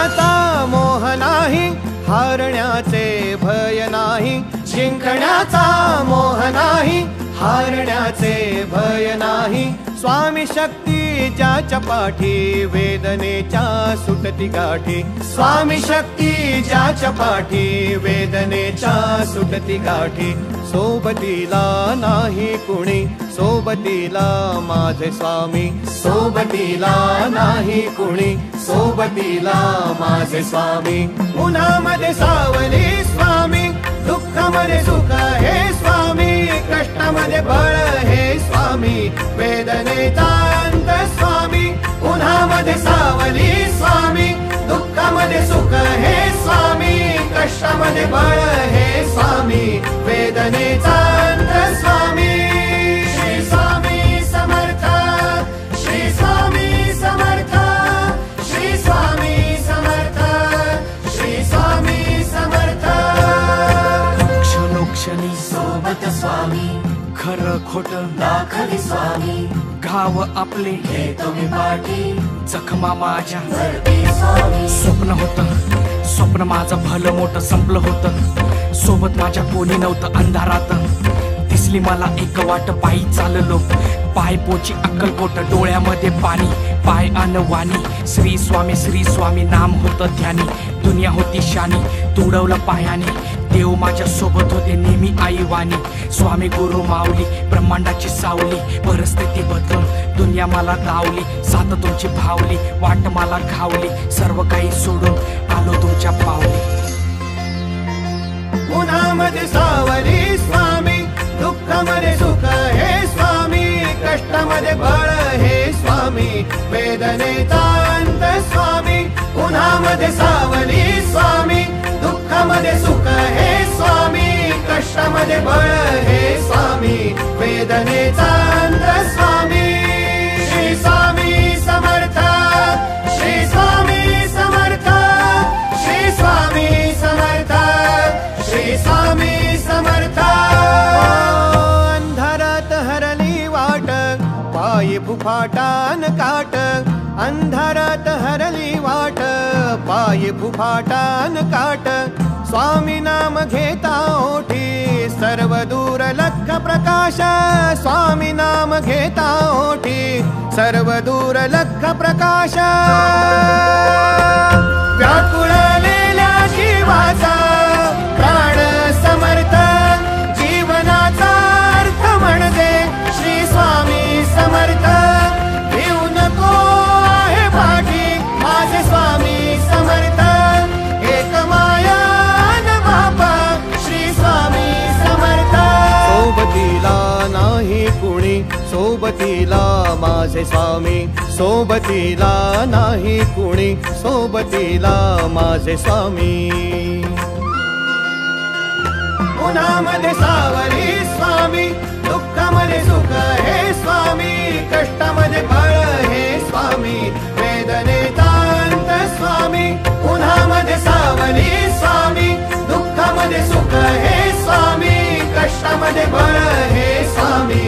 जिंकण्याचा मोह नाही, हारण्याचे भय नाही. जिंकण्याचा मोह नाही, हारण्याचे भय नाही. स्वामी शक्ती ज्याच्या पाठी, वेदनेच्या सुटती गाठी. स्वामी शक्ती ज्याच्या पाठी, वेदनेच्या सुटती गाठी. सोबतीला नाही कुणी, सोबतीला माझे स्वामी. सोबतीला नाही कुणी, सोबतीला माझे स्वामी. उन्हामध्ये सावली स्वामी, दुःखामध्ये सुख हे स्वामी. कष्टामध्ये बळ हे स्वामी, वेदनेचा अंत स्वामी. उन्हामध्ये सावली स्वामी, दुःखामध्ये सुख हे स्वामी. कष्टामध्ये बळ हे स्वामी, वेदनेचा अंत स्वामी. श्री स्वामी समर्थ, श्री स्वामी समर्थ, श्री स्वामी समर्थ, श्री स्वामी समर्थ. क्षणोक्षणी सोबत स्वामी, खरं खोट दाखली स्वामी. घाव आपले हे तुम्ही पाठी, जखमा माझ्या स्वामी. स्वप्न होतं, स्वप्न माझं भलं मोठं संपलं होतं. सोबत माझ्या कोणी नव्हतं अंधारात. दिसली मला एक वाट, पायी चाललो पाय पोची अक्कलकोट. डोळ्यामध्ये पाणी, पाय अनवाणी. श्री स्वामी नाम होतं ध्यानी. दुनिया होती शानी, तुडवलं पायाने. देव माझ्या सोबत होते नेहमी आईवानी. स्वामी गुरु माऊली, ब्रह्मांडाची सावली. परिस्थिती बदलून दुनिया मला धावली. साथ तुमची भावली, वाट मला घावली. सर्व काही सोडून आलो तुमच्या पावली. उन्हामध्ये सावली स्वामी, दुःखामध्ये सुख हे स्वामी. कष्टामध्ये बळ हे स्वामी, वेदनेचा अंत स्वामी. उन्हामध्ये सावली स्वामी, दुःखामध्ये सुख हे स्वामी. कष्टामध्ये बळ हे स्वामी, वेदनेचा अंत स्वामी. श्री स्वामी समर्थ, श्री स्वामी समर्थ, श्री स्वामी समर्थ, श्री स्वामी समर्थ. अंधारात हरली वाट, पायी फुफाटान काट. अंधारात हरली वाट, पायी फुफाटान काट. स्वामी नाम घेता ओठी, सर्व दूर लख प्रकाश. स्वामी नाम घेता ओठी, सर्व दूर लख प्रकाश. व्याकुळलेल्या जीवाचा प्राण समर्थ, जीवनाचा अर्थ म्हणजे श्री स्वामी समर्थ. भिऊ नको आहे पाठी, माझे स्वामी समर्थ. एक माया न बापा, श्री स्वामी समर्थ. सोबतीला नाही कुणी, सोबतीला माझे स्वामी. सोबतीला नाही कुणी, सोबतीला माझे स्वामी. उन्हामध्ये सावली स्वामी, दुःखामध्ये सुख हे स्वामी. कष्टामध्ये बळ हे स्वामी, वेदनेचा अंत स्वामी. उन्हामध्ये सावली स्वामी, दुःखामध्ये सुख हे स्वामी. कष्टामध्ये बळ हे स्वामी,